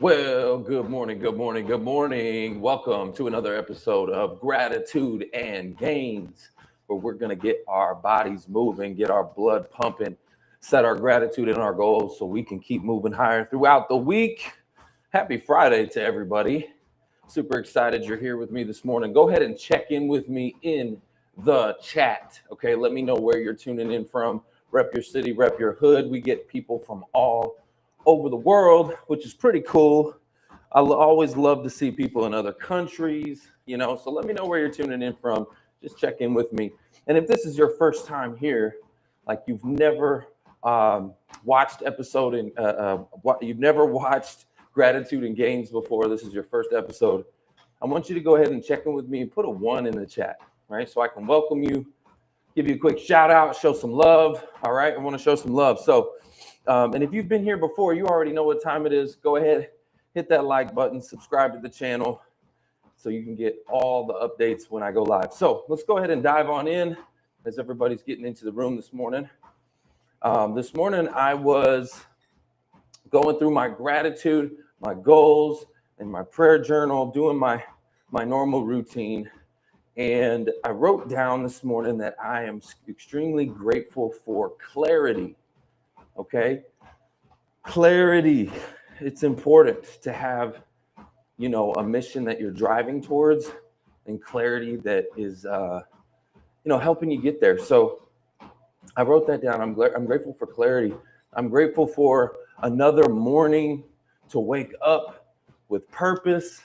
Well, good morning, good morning, good morning. Welcome to another episode of Gratitude and Gains, where we're going to get our bodies moving, get our blood pumping, set our gratitude and our goals so we can keep moving higher throughout the week. Happy Friday to everybody. Super excited you're here with me this morning. Go ahead and check in with me in the chat. Okay, let me know where you're tuning in from. Rep your city, rep your hood. We get people from all over the world, which is pretty cool. I always love to see people in other countries, so let me know where you're tuning in from. Just check in with me. And if this is your first time here, like you've never watched you've never watched Gratitude and Gains before, this is your first episode, I want you to go ahead and check in with me and put a 1 in the chat, right? So I can welcome you, give you a quick shout out, show some love. All right, I want to show some love. So, and if you've been here before, you already know what time it is. Go ahead, hit that like button, subscribe to the channel so you can get all the updates when I go live. So let's go ahead and dive on in as everybody's getting into the room this morning. This morning I was going through my gratitude, my goals, and my prayer journal, doing my normal routine. And I wrote down this morning that I am extremely grateful for clarity. Okay? Clarity. It's important to have, a mission that you're driving towards and clarity that is, helping you get there. So I wrote that down. I'm grateful for clarity. I'm grateful for another morning to wake up with purpose.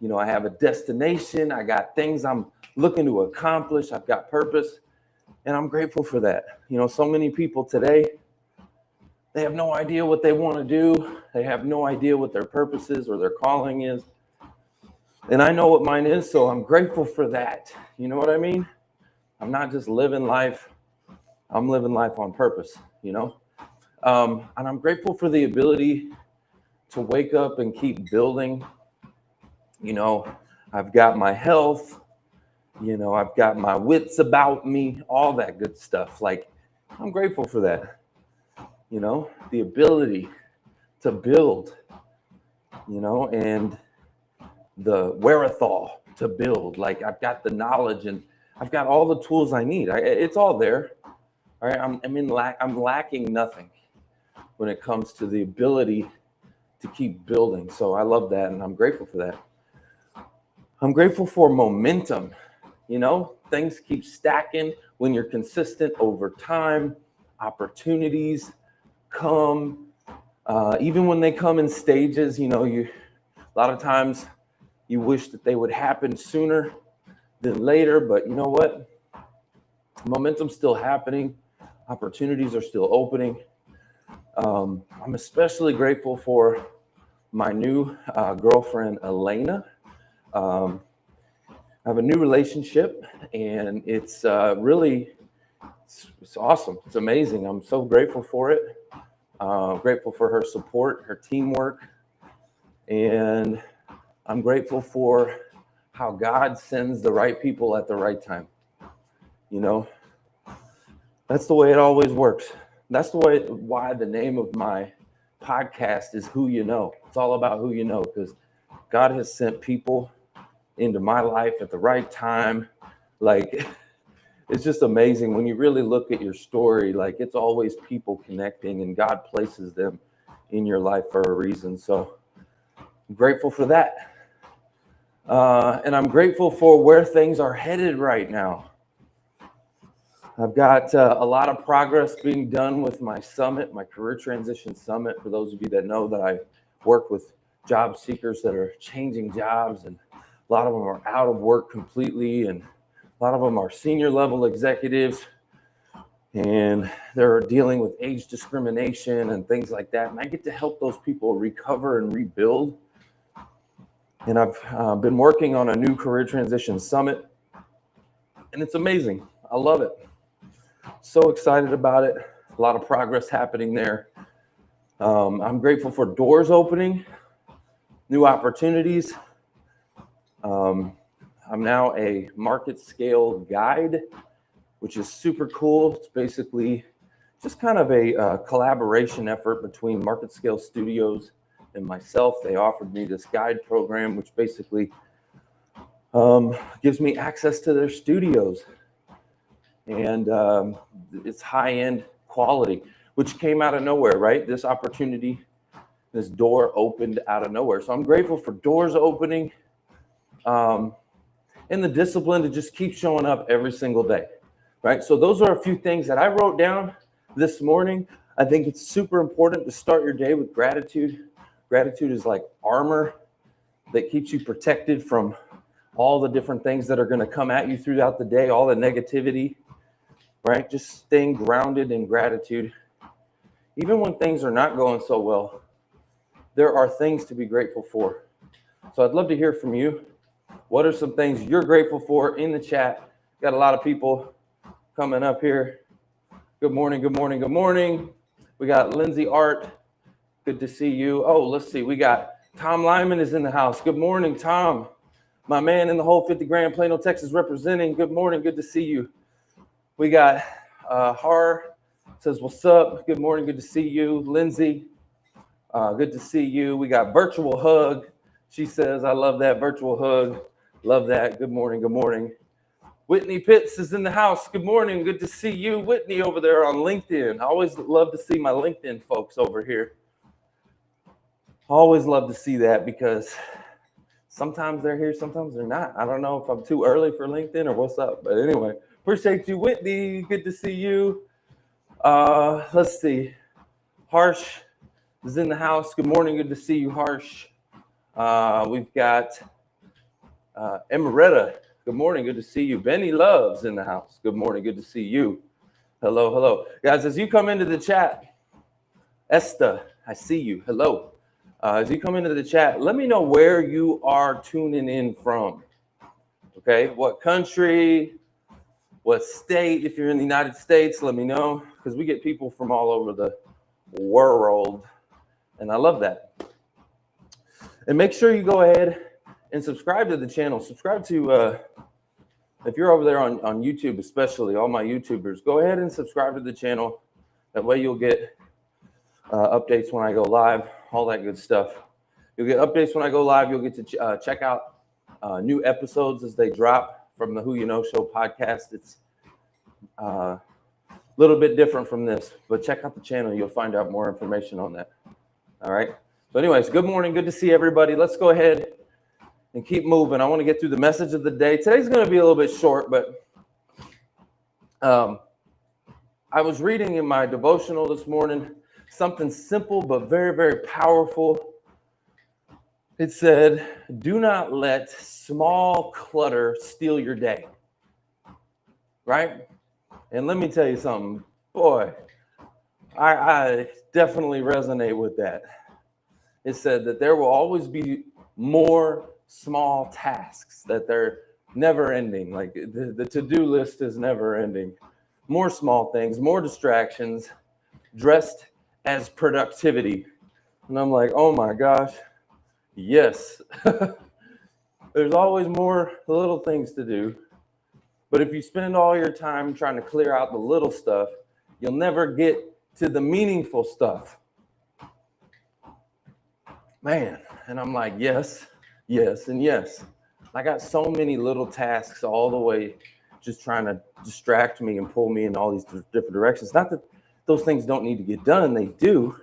I have a destination. I got things I'm looking to accomplish. I've got purpose, and I'm grateful for that. So many people today, they have no idea what they want to do. They have no idea what their purpose is or their calling is. And I know what mine is, so I'm grateful for that. You know what I mean? I'm not just living life. I'm living life on purpose, And I'm grateful for the ability to wake up and keep building. I've got my health, I've got my wits about me, all that good stuff. Like, I'm grateful for that. The ability to build, and the wherewithal to build. Like, I've got the knowledge and I've got all the tools I need. It's all there. All right. I'm lacking nothing when it comes to the ability to keep building. So I love that. And I'm grateful for that. I'm grateful for momentum. Things keep stacking when you're consistent over time. Opportunities come, even when they come in stages. A lot of times you wish that they would happen sooner than later, but you know what? Momentum's still happening. Opportunities are still opening. I'm especially grateful for my new girlfriend, Elena. I have a new relationship, and it's really, it's awesome. It's amazing. I'm so grateful for it. Grateful for her support, her teamwork, and I'm grateful for how God sends the right people at the right time. That's the way it always works. That's why the name of my podcast is Who You Know. It's all about who you know, because God has sent people into my life at the right time. Like, it's just amazing when you really look at your story. Like, it's always people connecting, and God places them in your life for a reason. So I'm grateful for that. And I'm grateful for where things are headed right now. I've got a lot of progress being done with my summit, my career transition summit. For those of you that know that I work with job seekers that are changing jobs, and a lot of them are out of work completely, and a lot of them are senior level executives, and they're dealing with age discrimination and things like that. And I get to help those people recover and rebuild. And I've been working on a new career transition summit, and it's amazing. I love it. So excited about it. A lot of progress happening there. I'm grateful for doors opening, new opportunities. I'm now a market scale guide, which is super cool. It's basically just kind of a collaboration effort between market scale studios and myself. They offered me this guide program, which basically gives me access to their studios. And it's high-end quality, which came out of nowhere, right? This opportunity, this door opened out of nowhere. So I'm grateful for doors opening and the discipline to just keep showing up every single day, right? So those are a few things that I wrote down this morning. I think it's super important to start your day with gratitude. Gratitude is like armor that keeps you protected from all the different things that are going to come at you throughout the day, all the negativity, right? Just staying grounded in gratitude. Even when things are not going so well, there are things to be grateful for. So I'd love to hear from you. What are some things you're grateful for in the chat? Got a lot of people coming up here. Good morning, good morning, good morning. We got Lindsay Art. Good to see you. Oh, let's see. We got Tom Lyman is in the house. Good morning, Tom. My man in the whole 50 grand Plano, Texas representing. Good morning. Good to see you. We got Har says, what's up? Good morning. Good to see you. Lindsay, good to see you. We got Virtual Hug. She says, I love that virtual hug. Love that. Good morning. Good morning. Whitney Pitts is in the house. Good morning. Good to see you. Whitney over there on LinkedIn. I always love to see my LinkedIn folks over here. Always love to see that because sometimes they're here, sometimes they're not. I don't know if I'm too early for LinkedIn or what's up. But anyway, appreciate you, Whitney. Good to see you. Let's see. Harsh is in the house. Good morning. Good to see you, Harsh. We've got Emeretta. Good morning. Good to see you. Benny Love's in the house. Good morning. Good to see you. Hello, hello. Guys, as you come into the chat, Esther, I see you. Hello. As you come into the chat, let me know where you are tuning in from. Okay, what country, what state? If you're in the United States, let me know, because we get people from all over the world, and I love that. And make sure you go ahead and subscribe to the channel. Subscribe to, if you're over there on YouTube, especially all my YouTubers, go ahead and subscribe to the channel. That way you'll get updates when I go live, all that good stuff. You'll get updates when I go live. You'll get to check out new episodes as they drop from the Who You Know Show podcast. It's a little bit different from this, but check out the channel. You'll find out more information on that. All right. So anyways, good morning. Good to see everybody. Let's go ahead and keep moving. I want to get through the message of the day. Today's going to be a little bit short, but I was reading in my devotional this morning something simple but very, very powerful. It said, do not let small clutter steal your day. Right? And let me tell you something. Boy, I definitely resonate with that. It said that there will always be more small tasks, that they're never ending. Like the to-do list is never ending. More small things, more distractions, dressed as productivity. And I'm like, oh my gosh, yes. There's always more little things to do. But if you spend all your time trying to clear out the little stuff, you'll never get to the meaningful stuff. Man, and I'm like, yes, yes, and yes. I got so many little tasks all the way just trying to distract me and pull me in all these different directions. Not that those things don't need to get done, they do.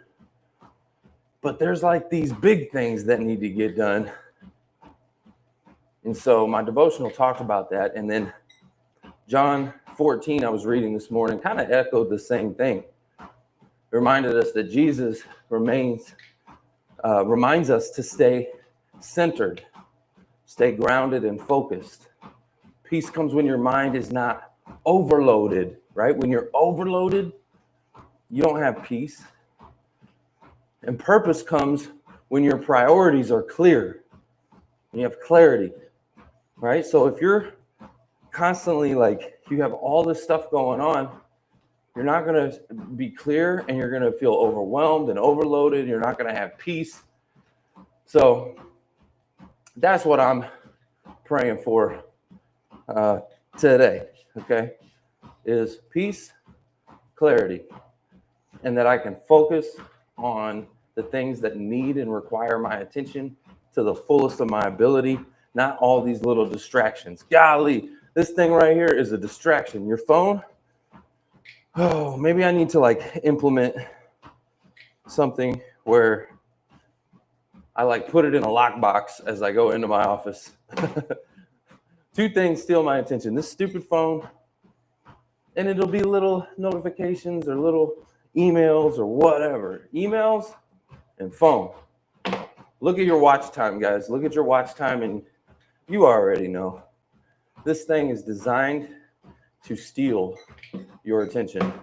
But there's like these big things that need to get done. And so my devotional talked about that. And then John 14, I was reading this morning, kind of echoed the same thing. It reminded us that Jesus reminds us to stay centered, stay grounded and focused. Peace comes when your mind is not overloaded, right? When you're overloaded, you don't have peace. And purpose comes when your priorities are clear, when you have clarity, right? So if you're constantly like, you have all this stuff going on, you're not going to be clear and you're going to feel overwhelmed and overloaded. You're not going to have peace. So that's what I'm praying for today, okay, is peace, clarity, and that I can focus on the things that need and require my attention to the fullest of my ability, not all these little distractions. Golly, this thing right here is a distraction. Your phone, oh, maybe I need to like implement something where I like put it in a lockbox as I go into my office. Two things steal my attention: this stupid phone, and it'll be little notifications or little emails or whatever. Emails and phone. Look at your watch time, guys. Look at your watch time, and you already know. This thing is designed to steal your attention,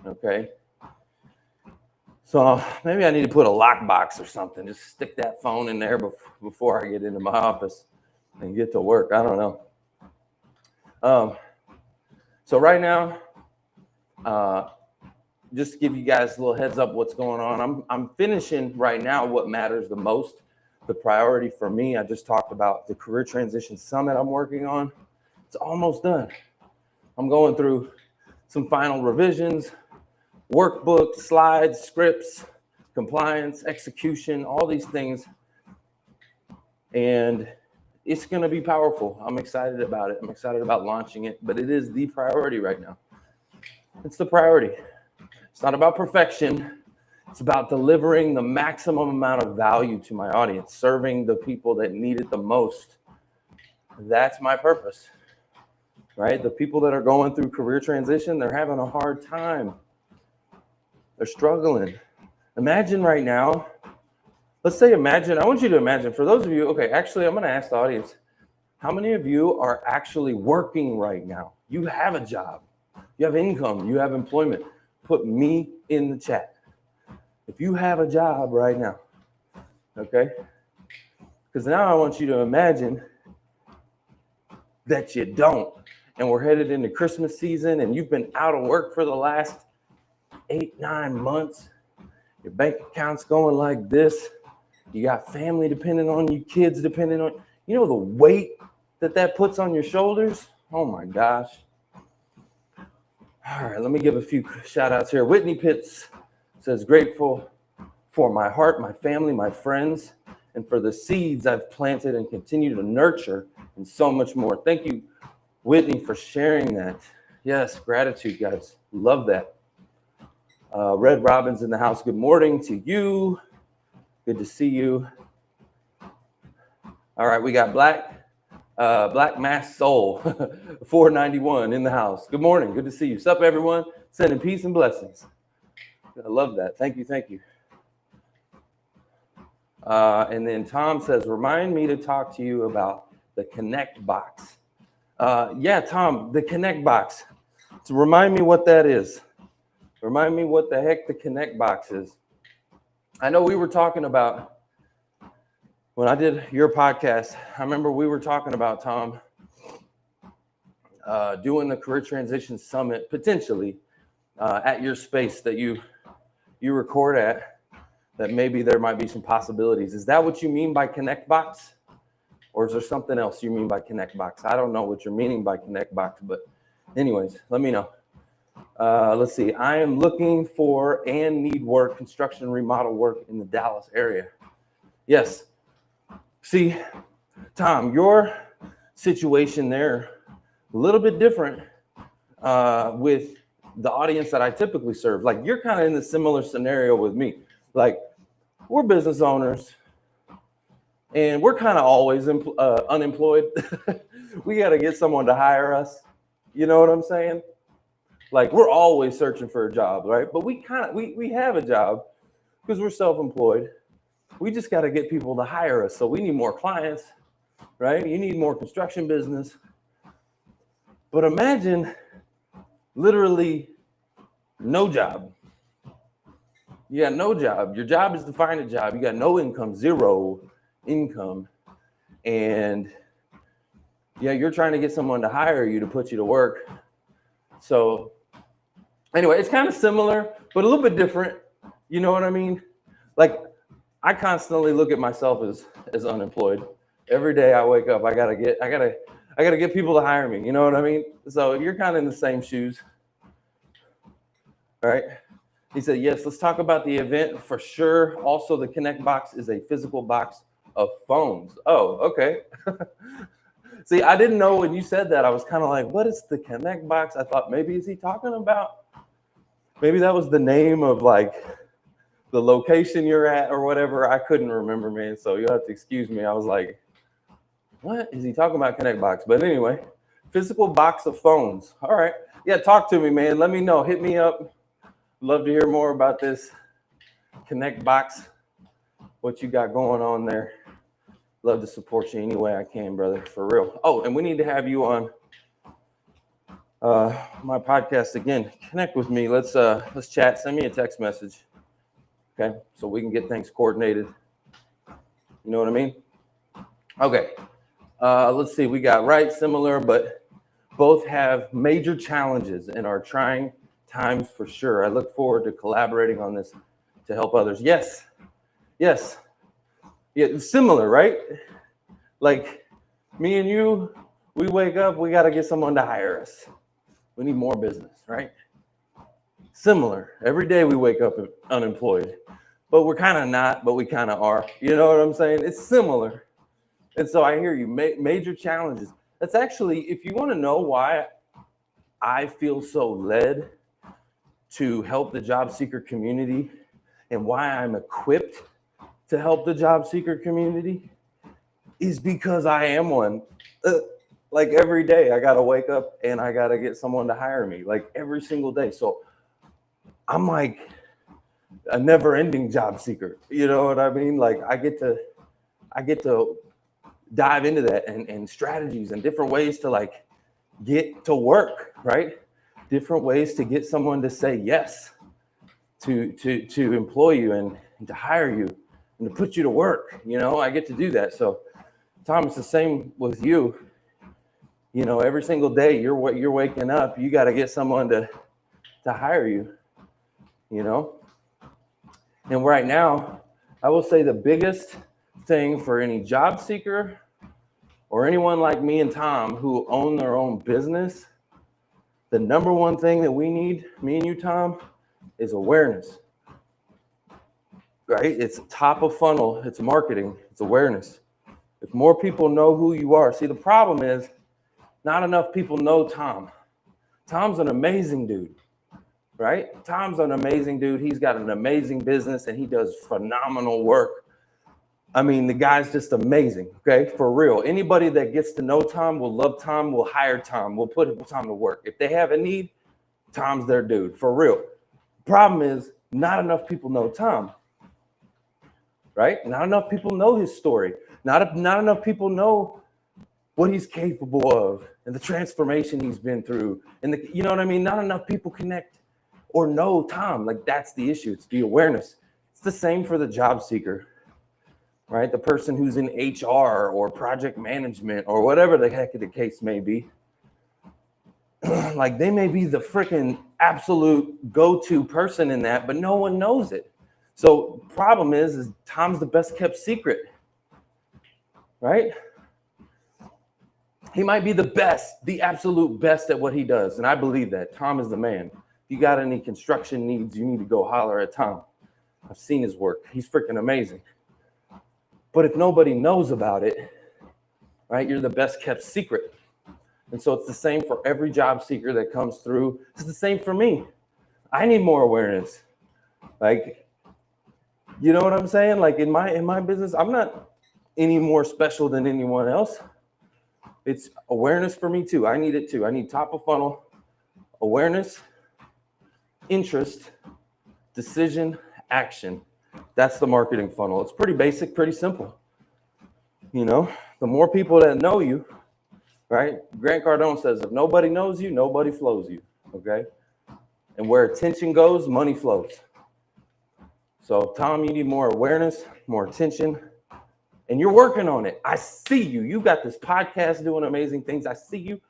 okay? So maybe I need to put a lockbox or something. Just stick that phone in there before I get into my office and get to work. I don't know. So right now, just to give you guys a little heads up what's going on. I'm finishing right now what matters the most, the priority for me. I just talked about the Career Transition Summit I'm working on. It's almost done. I'm going through some final revisions, workbooks, slides, scripts, compliance, execution, all these things. And it's going to be powerful. I'm excited about it. I'm excited about launching it, but it is the priority right now. It's the priority. It's not about perfection. It's about delivering the maximum amount of value to my audience, serving the people that need it the most. That's my purpose, right? The people that are going through career transition, they're having a hard time. They're struggling. Imagine right now, let's say imagine, I want you to imagine, for those of you, okay, actually, I'm going to ask the audience, how many of you are actually working right now? You have a job, you have income, you have employment. Put me in the chat if you have a job right now, okay? Because now I want you to imagine that you don't, and we're headed into Christmas season, and you've been out of work for the last 8-9 months. Your bank account's going like this. You got family depending on you, kids depending on you. Know the weight that puts on your shoulders? Oh my gosh. All right, let me give a few shout outs here. Whitney Pitts says, grateful for my heart, my family, my friends, and for the seeds I've planted and continue to nurture, and so much more. Thank you, Whitney, for sharing that. Yes, gratitude, guys. Love that. Red Robbins in the house. Good morning to you. Good to see you. All right, we got Black Mass Soul 491 in the house. Good morning. Good to see you. What's up, everyone? Sending peace and blessings. I love that. Thank you. Thank you. And then Tom says, remind me to talk to you about the Connect box. Yeah, Tom, the Connect box. So remind me what that is. Remind me what the heck the Connect box is. I know we were talking about, when I did your podcast, I remember we were talking about, Tom, doing the Career Transition Summit, potentially, at your space that you record at, that maybe there might be some possibilities. Is that what you mean by Connect Box? Or is there something else you mean by Connect Box? I don't know what you're meaning by Connect Box, but anyways, let me know. Let's see. I am looking for and need work, construction remodel work in the Dallas area. Yes. See, Tom, your situation there, a little bit different with the audience that I typically serve. Like, you're kind of in the similar scenario with me. Like, we're business owners, and we're kind of always unemployed. We got to get someone to hire us. You know what I'm saying? Like, we're always searching for a job, right? But we have a job because we're self-employed. We just got to get people to hire us. So we need more clients, right? You need more construction business. But imagine literally no job. You got no job. Your job is to find a job. You got no income, zero income. And yeah, you're trying to get someone to hire you to put you to work. So anyway, it's kind of similar, but a little bit different. You know what I mean? Like, I constantly look at myself as unemployed. Every day I wake up, I gotta get people to hire me. You know what I mean? So you're kind of in the same shoes, right? He said, yes, let's talk about the event for sure. Also, the Connect box is a physical box of phones. Oh, okay. See, I didn't know when you said that. I was kind of like, what is the Connect box? I thought maybe is he talking about, maybe that was the name of like the location you're at or whatever. I couldn't remember, man. So you'll have to excuse me. I was like, what is he talking about Connect box? But anyway, physical box of phones. All right. Yeah, talk to me, man. Let me know. Hit me up. Love to hear more about this Connect box, what you got going on there. Love to support you any way I can, brother, for real. Oh, and we need to have you on my podcast again. Connect with me. Let's chat. Send me a text message, okay? So we can get things coordinated. You know what I mean? Okay. Let's see. We got right, similar, but both have major challenges and are trying times for sure. I look forward to collaborating on this to help others. Yes. Yes. Yeah, similar, right? Like me and you, we wake up, we got to get someone to hire us. We need more business, right? Similar. Every day we wake up unemployed, but we're kind of not, but we kind of are. You know what I'm saying? It's similar. And so I hear you, major challenges. That's actually, if you want to know why I feel so led to help the job seeker community and why I'm equipped to help the job seeker community, is because I am one. Like every day I got to wake up and I got to get someone to hire me, like every single day. So I'm like a never ending job seeker. You know what I mean? Like I get to dive into that and strategies and different ways to like get to work, right? Different ways to get someone to say yes to employ you and to hire you and to put you to work. You know, I get to do that. So Tom, it's the same with you. You know, every single day you're waking up, you got to get someone to hire you, you know? And right now, I will say the biggest thing for any job seeker or anyone like me and Tom who own their own business, the number one thing that we need, me and you, Tom, is awareness, right? It's top of funnel. It's marketing. It's awareness. If more people know who you are. See, the problem is not enough people know Tom. Tom's an amazing dude, right? Tom's an amazing dude. He's got an amazing business and he does phenomenal work. I mean, the guy's just amazing, okay? For real. Anybody that gets to know Tom will love Tom, will hire Tom, will put Tom to work. If they have a need, Tom's their dude, for real. Problem is not enough people know Tom, right? Not enough people know his story. Not enough people know what he's capable of and the transformation he's been through. And you know what I mean? Not enough people connect or know Tom. Like that's the issue. It's the awareness. It's the same for the job seeker, right? The person who's in HR or project management or whatever the heck the case may be. Like they may be the freaking absolute go-to person in that, but no one knows it. So problem is Tom's the best kept secret, right? He might be the best, the absolute best at what he does. And I believe that. Tom is the man. If you got any construction needs, you need to go holler at Tom. I've seen his work. He's freaking amazing. But if nobody knows about it, right, you're the best kept secret. And so it's the same for every job seeker that comes through. It's the same for me. I need more awareness. Like, you know what I'm saying? Like in my business, I'm not any more special than anyone else. It's awareness for me too. I need it too. I need top of funnel awareness, interest, decision, action. That's the marketing funnel. It's pretty basic, pretty simple. You know, the more people that know you, right? Grant Cardone says, if nobody knows you, nobody flows you. Okay. And where attention goes, money flows. So Tom, you need more awareness, more attention. And you're working on it. I see you. You got this podcast doing amazing things. I see you.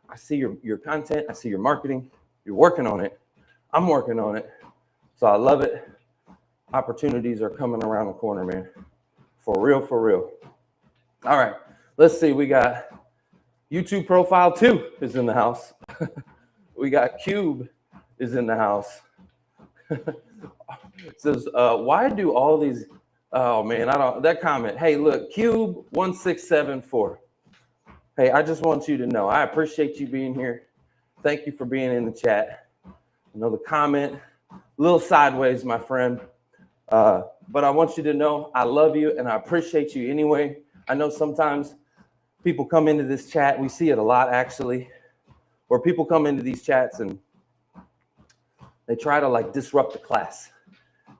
I see your content. I see your marketing. You're working on it. I'm working on it. So I love it. Opportunities are coming around the corner, man. For real, for real. All right. Let's see. We got YouTube profile 2 is in the house. We got Cube is in the house. It says, why do all these, oh man, that comment. Hey, look, Cube1674. Hey, I just want you to know, I appreciate you being here. Thank you for being in the chat. The comment, a little sideways, my friend. But I want you to know I love you and I appreciate you anyway. I know sometimes people come into this chat. We see it a lot, actually, where people come into these chats and they try to like disrupt the class.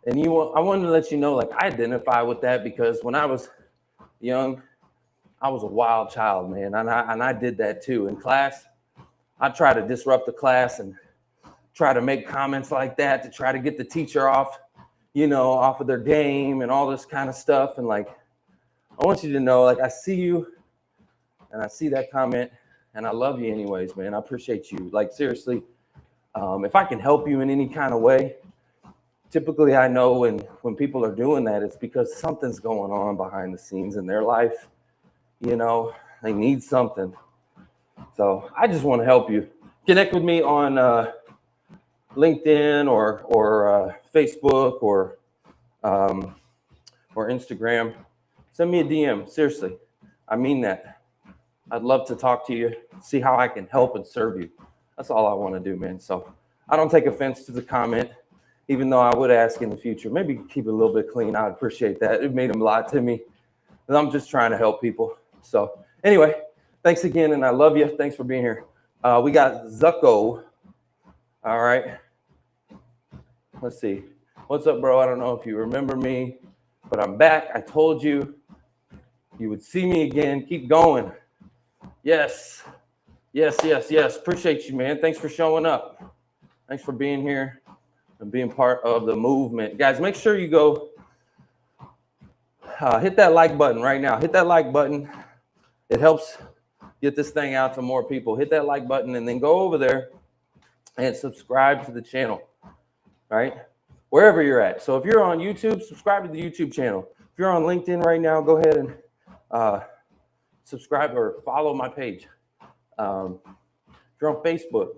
And I wanted to let you know, like, I identify with that because when I was young, I was a wild child, man. And I did that too. In class, I try to disrupt the class and try to make comments like that to try to get the teacher off of their game and all this kind of stuff. And like, I want you to know, like, I see you and I see that comment and I love you anyways, man. I appreciate you. Like, seriously, if I can help you in any kind of way, typically I know when people are doing that, it's because something's going on behind the scenes in their life. They need something. So I just want to help you. Connect with me on LinkedIn or Facebook or Instagram. Send me a DM. Seriously, I mean that. I'd love to talk to you, see how I can help and serve you. That's all I want to do, man. So I don't take offense to the comment, even though I would ask in the future, maybe keep it a little bit clean. I'd appreciate that. It made them lie to me. And I'm just trying to help people. So anyway, thanks again, and I love you. Thanks for being here. We got Zucko. All right. Let's see. What's up, bro? I don't know if you remember me, but I'm back. I told you would see me again. Keep going. Yes. Appreciate you, man. Thanks for showing up. Thanks for being here and being part of the movement. Guys, make sure you go hit that like button right now. Hit that like button. It helps get this thing out to more people. Hit that like button and then go over there and subscribe to the channel, right? Wherever you're at. So if you're on YouTube, subscribe to the YouTube channel. If you're on LinkedIn right now, go ahead and subscribe or follow my page. If you're on Facebook,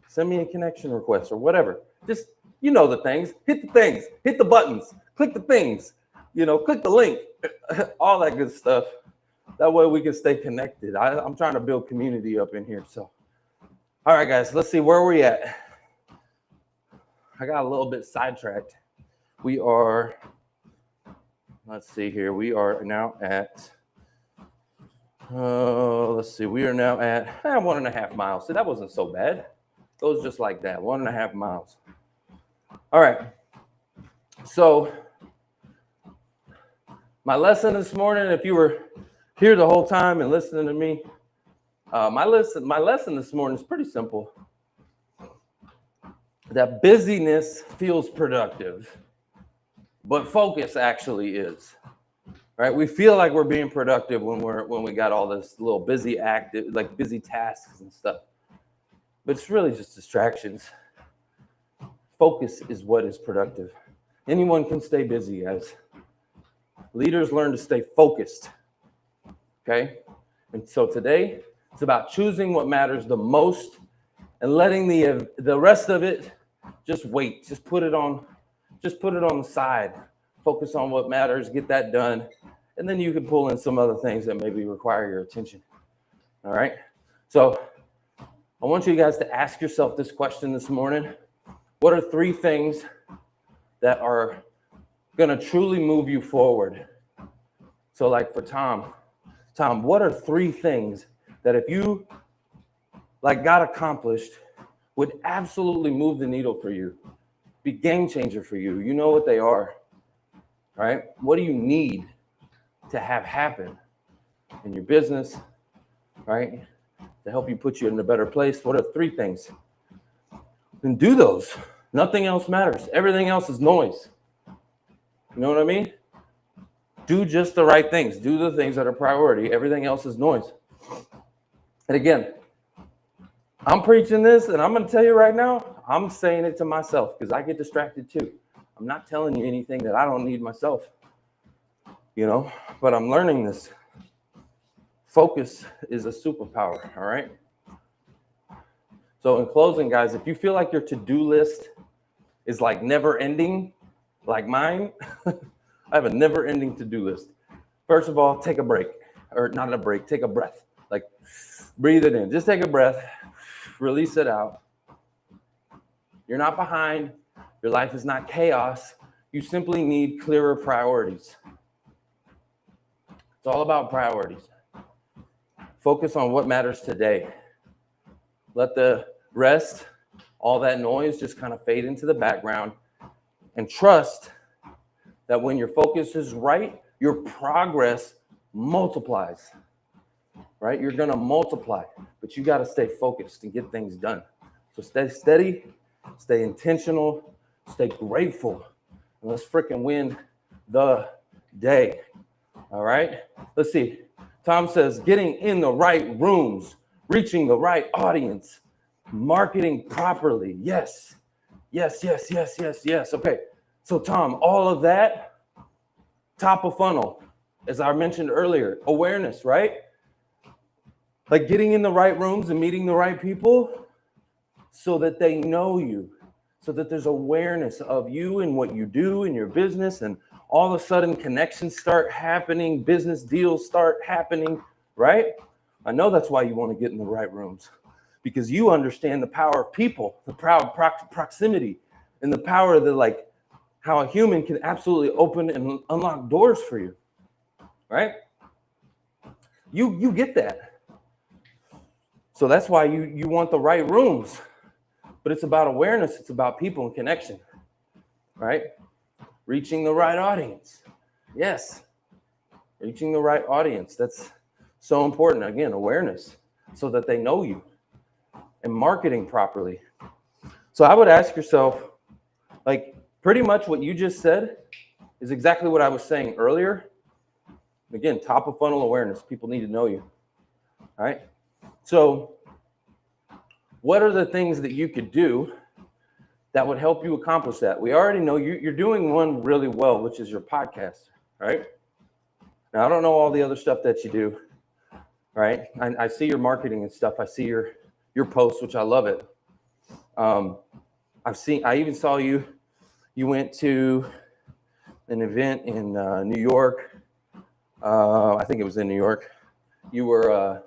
send me a connection request or whatever. Just, the things. Hit the things. Hit the buttons. Click the things. Click the link. All that good stuff. That way we can stay connected. I'm trying to build community up in here. So, all right, guys, let's see where we're at. I got a little bit sidetracked. We are, let's see here. We are now at, let's see. We are now at 1.5 miles. See, that wasn't so bad. It goes just like that, 1.5 miles. All right. So my lesson this morning, if you were here the whole time and listening to me, my lesson this morning is pretty simple. That busyness feels productive, but focus actually is. Right? We feel like we're being productive when we got all this little busy tasks and stuff. But it's really just distractions. Focus is what is productive. Anyone can stay busy, guys. Leaders learn to stay focused. Okay? And so today, it's about choosing what matters the most and letting the rest of it just wait. Just put it on the side. Focus on what matters, get that done. And then you can pull in some other things that maybe require your attention. All right? So I want you guys to ask yourself this question this morning. What are 3 things that are going to truly move you forward? So like for Tom, what are 3 things that if you got accomplished would absolutely move the needle for you, be game changer for you? You know what they are, right? What do you need to have happen in your business, right? To help you put you in a better place. What are 3 things? Then do those. Nothing else matters. Everything else is noise. You know what I mean? Do just the right things. Do the things that are priority. Everything else is noise. And again, I'm preaching this, and I'm going to tell you right now, I'm saying it to myself because I get distracted too. I'm not telling you anything that I don't need myself, but I'm learning this. Focus is a superpower, all right? So in closing, guys, if you feel like your to-do list is like never ending, like mine, I have a never ending to-do list. First of all, take a break, or not a break, take a breath. Like breathe it in, just take a breath, release it out. You're not behind, your life is not chaos. You simply need clearer priorities. It's all about priorities. Focus on what matters today. Let the rest, all that noise, just kind of fade into the background, and trust that when your focus is right, your progress multiplies, right? You're going to multiply, but you got to stay focused and get things done. So stay steady, stay intentional, stay grateful, and let's freaking win the day. All right, let's see. Tom says, getting in the right rooms, reaching the right audience, marketing properly. Yes. Okay, so Tom, all of that, top of funnel, as I mentioned earlier, awareness, right? Like getting in the right rooms and meeting the right people so that they know you, so that there's awareness of you and what you do in your business, and all of a sudden connections start happening, business deals start happening, right? I know that's why you want to get in the right rooms, because you understand the power of people, the power of proximity, and the power of like how a human can absolutely open and unlock doors for you, right? You get that. So that's why you want the right rooms, but it's about awareness. It's about people and connection, right? Reaching the right audience. Yes, reaching the right audience. That's so important. Again, awareness so that they know you, and marketing properly. So I would ask yourself, like pretty much what you just said is exactly what I was saying earlier. Again, top of funnel awareness. People need to know you. All right. So what are the things that you could do that would help you accomplish that? We already know you're doing one really well, which is your podcast, right? Now, I don't know all the other stuff that you do, right? I see your marketing and stuff. I see your posts, which I love it. I even saw you went to an event in New York. I think it was in New York. You were,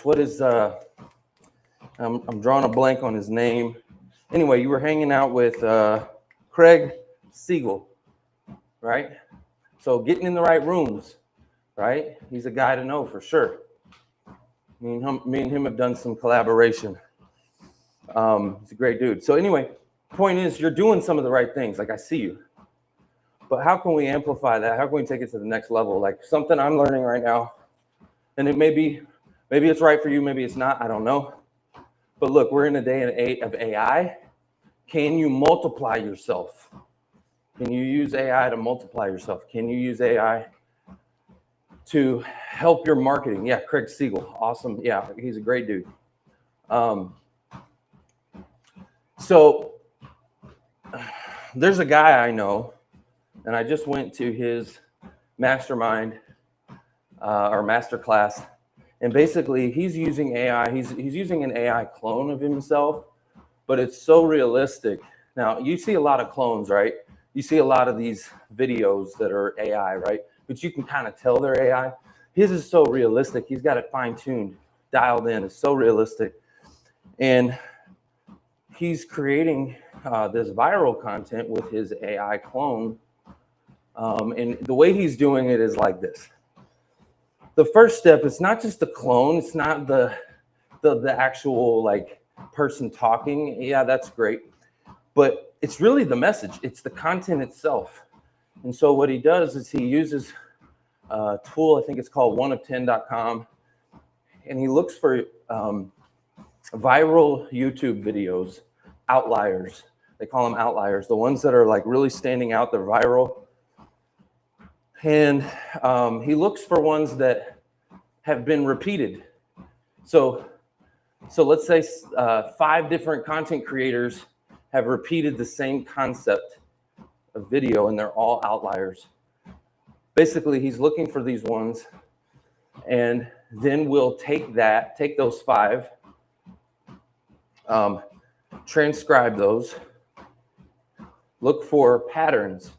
what is, I'm drawing a blank on his name. Anyway, you were hanging out with Craig Siegel, right? So getting in the right rooms, right? He's a guy to know for sure. Me and him have done some collaboration. He's a great dude. So anyway, point is, you're doing some of the right things. Like I see you. But how can we amplify that? How can we take it to the next level? Like something I'm learning right now, and it maybe it's right for you, maybe it's not. I don't know. But look, we're in a day and age of AI. Can you multiply yourself? Can you use AI to multiply yourself? Can you use AI to help your marketing? Yeah, Craig Siegel, awesome. Yeah, he's a great dude. So there's a guy I know, and I just went to his mastermind or masterclass, and basically he's using AI. He's using an AI clone of himself, but it's so realistic. Now, you see a lot of clones, right? You see a lot of these videos that are AI, right? But you can kind of tell they're AI. His is so realistic. He's got it fine-tuned, dialed in. It's so realistic. And he's creating this viral content with his AI clone. And the way he's doing it is like this. The first step, it's not just the clone. It's not the actual like person talking. Yeah, that's great. But it's really the message. It's the content itself. And so what he does is he uses a tool, I think it's called oneof10.com, and he looks for viral YouTube videos, outliers. They call them outliers, the ones that are like really standing out, they're viral. And he looks for ones that have been repeated. So let's say 5 different content creators have repeated the same concept of video, and they're all outliers. Basically, he's looking for these ones, and then we'll take those 5, transcribe those, Look for patterns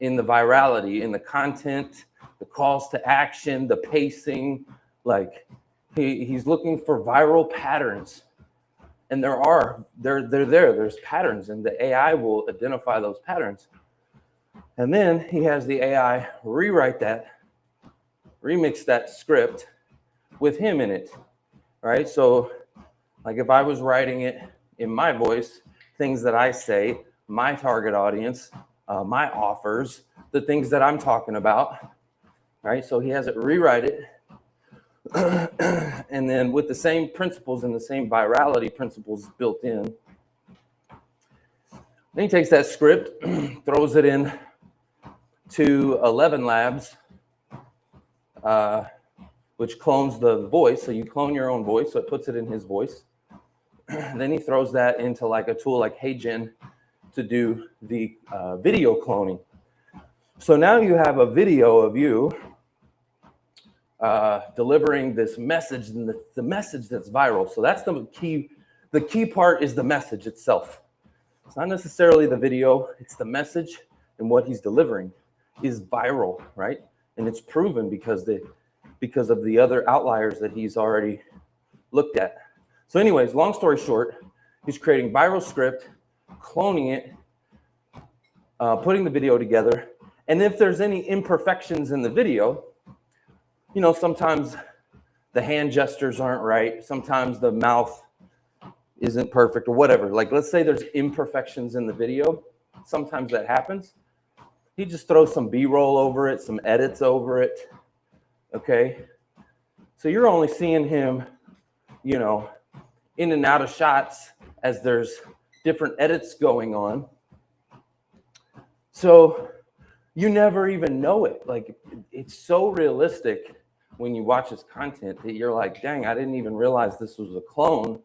in the virality, in the content, the calls to action, the pacing. Like he's looking for viral patterns. And they're there. There's patterns, and the AI will identify those patterns. And then he has the AI rewrite that, remix that script with him in it, right? So like if I was writing it in my voice, things that I say, my target audience, my offers, the things that I'm talking about, right? So he has it rewrite it. And then with the same principles and the same virality principles built in, then he takes that script, throws it in to 11 Labs, which clones the voice. So you clone your own voice, so it puts it in his voice. Then he throws that into like a tool like HeyGen to do the video cloning. So now you have a video of you delivering this message, and the message that's viral. So that's the key. The key part is the message itself. It's not necessarily the video, it's the message, and what he's delivering is viral, right? And it's proven because of the other outliers that he's already looked at. So anyways, long story short, he's creating viral script, cloning it, putting the video together. And if there's any imperfections in the video, you know, sometimes the hand gestures aren't right. Sometimes the mouth isn't perfect or whatever. Like, let's say there's imperfections in the video. Sometimes that happens. He just throws some B-roll over it, some edits over it. Okay. So you're only seeing him, you know, in and out of shots as there's different edits going on. So you never even know it. Like, it's so realistic when you watch his content that you're like, dang, I didn't even realize this was a clone.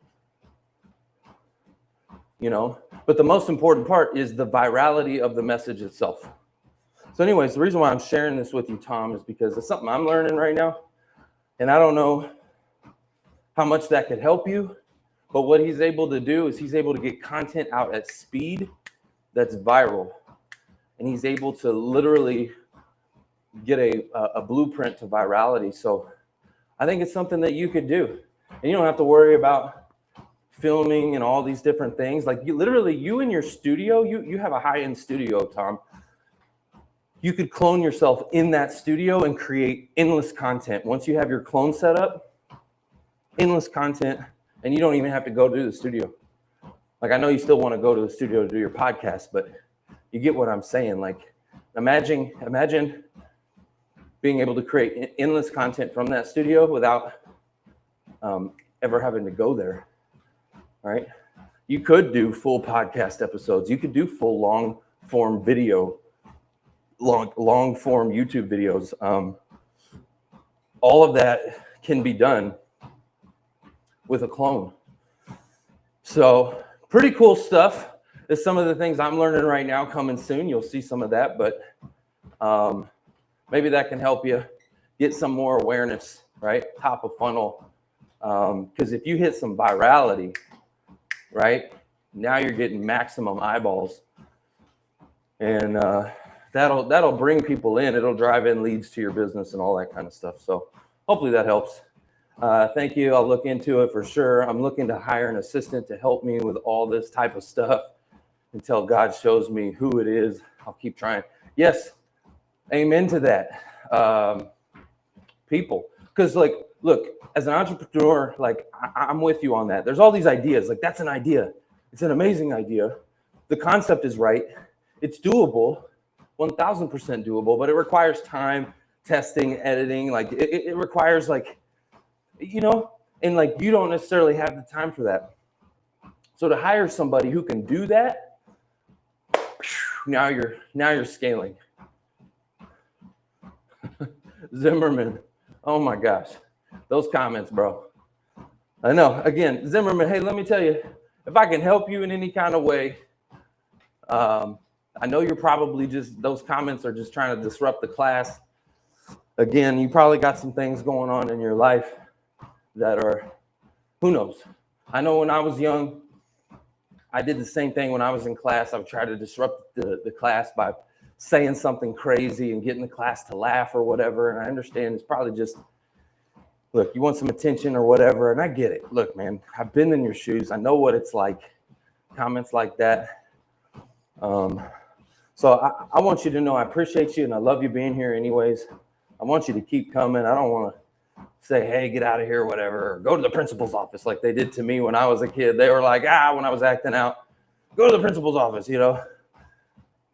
You know, but the most important part is the virality of the message itself. So anyways, the reason why I'm sharing this with you, Tom, is because it's something I'm learning right now. And I don't know how much that could help you, but what he's able to do is he's able to get content out at speed that's viral. And he's able to literally get a blueprint to virality. So I think it's something that you could do. And you don't have to worry about filming and all these different things. Like you in your studio, you have a high-end studio, Tom. You could clone yourself in that studio and create endless content. Once you have your clone set up, endless content, and you don't even have to go to the studio. Like, I know you still want to go to the studio to do your podcast, but you get what I'm saying. Like, imagine being able to create endless content from that studio without ever having to go there, right? You could do full podcast episodes. You could do full long form video, long form YouTube videos. All of that can be done with a clone. So pretty cool stuff. There's some of the things I'm learning right now coming soon. You'll see some of that, but maybe that can help you get some more awareness, right? Top of funnel. Because if you hit some virality, right, now you're getting maximum eyeballs. And that'll bring people in. It'll drive in leads to your business and all that kind of stuff. So hopefully that helps. Thank you. I'll look into it for sure. I'm looking to hire an assistant to help me with all this type of stuff until God shows me who it is. I'll keep trying. Yes. Amen to that. People. Because, like, look, as an entrepreneur, like, I'm with you on that. There's all these ideas. Like, that's an idea. It's an amazing idea. The concept is right. It's doable, 1,000% doable, but it requires time, testing, editing. Like, it requires, like, you know, and, like, you don't necessarily have the time for that. So to hire somebody who can do that, now you're scaling. Zimmerman. Oh my gosh. Those comments, bro. I know. Again, Zimmerman, hey, let me tell you, if I can help you in any kind of way, I know you're probably just, those comments are just trying to disrupt the class. Again, you probably got some things going on in your life that are, who knows? I know when I was young, I did the same thing when I was in class. I would try to disrupt the class by saying something crazy and getting the class to laugh or whatever. And I understand it's probably just, look, you want some attention or whatever. And I get it. Look, man, I've been in your shoes. I know what it's like. Comments like that. So I want you to know I appreciate you and I love you being here anyways. I want you to keep coming. I don't want to say, hey, get out of here or whatever, or go to the principal's office like they did to me when I was a kid. They were like, when I was acting out, go to the principal's office, you know.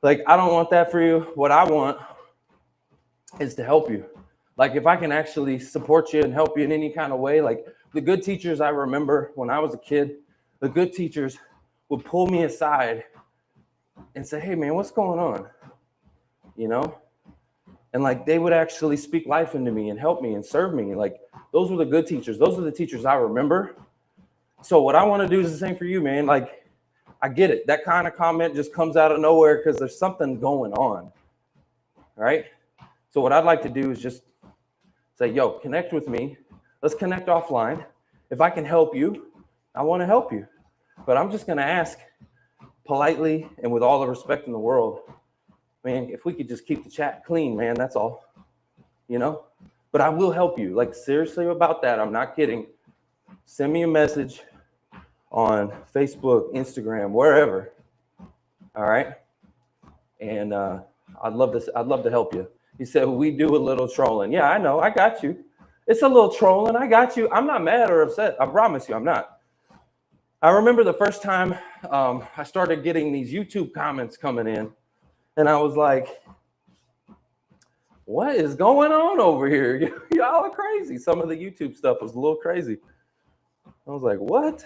Like, I don't want that for you. What I want is to help you. Like, if I can actually support you and help you in any kind of way, like the good teachers I remember when I was a kid, the good teachers would pull me aside and say, hey, man, what's going on? You know? And like they would actually speak life into me and help me and serve me. Like those were the good teachers. Those are the teachers I remember. So what I want to do is the same for you, man. Like I get it. That kind of comment just comes out of nowhere because there's something going on. Right? So what I'd like to do is just say, yo, connect with me. Let's connect offline. If I can help you, I want to help you. But I'm just going to ask politely and with all the respect in the world, man, if we could just keep the chat clean, man, that's all, you know, but I will help you. Like seriously about that. I'm not kidding. Send me a message on Facebook, Instagram, wherever. All right. And I'd love to help you. He said, we do a little trolling. Yeah, I know. I got you. It's a little trolling. I got you. I'm not mad or upset. I promise you I'm not. I remember the first time I started getting these YouTube comments coming in. And I was like, what is going on over here? Y'all are crazy. Some of the YouTube stuff was a little crazy. I was like, what?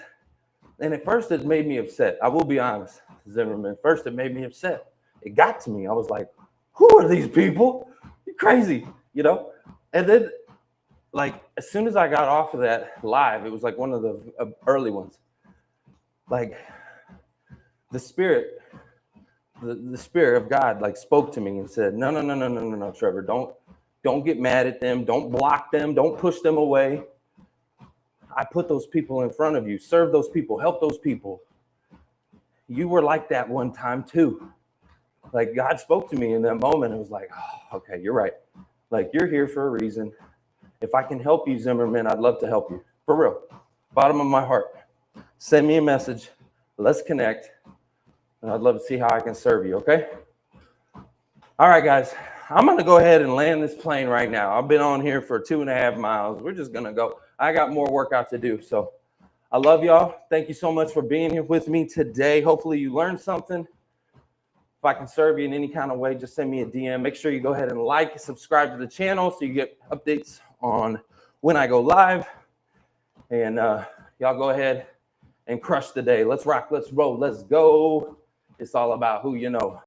And at first it made me upset. I will be honest, Zimmerman. First it made me upset. It got to me. I was like, who are these people? You're crazy, you know? And then like, as soon as I got off of that live, it was like one of the early ones. Like the spirit of God like spoke to me and said, no, Trevor, don't get mad at them. Don't block them. Don't push them away. I put those people in front of you. Serve those people. Help those people. You were like that one time too. Like God spoke to me in that moment. It was like, oh, okay, you're right. Like you're here for a reason. If I can help you, Zimmerman, I'd love to help you. For real. Bottom of my heart. Send me a message. Let's connect. And I'd love to see how I can serve you, okay? All right, guys. I'm going to go ahead and land this plane right now. I've been on here for 2.5 miles. We're just going to go. I got more workout to do. So I love y'all. Thank you so much for being here with me today. Hopefully you learned something. If I can serve you in any kind of way, just send me a DM. Make sure you go ahead and like, subscribe to the channel so you get updates on when I go live. And y'all go ahead and crush the day. Let's rock. Let's roll. Let's go. It's all about who you know.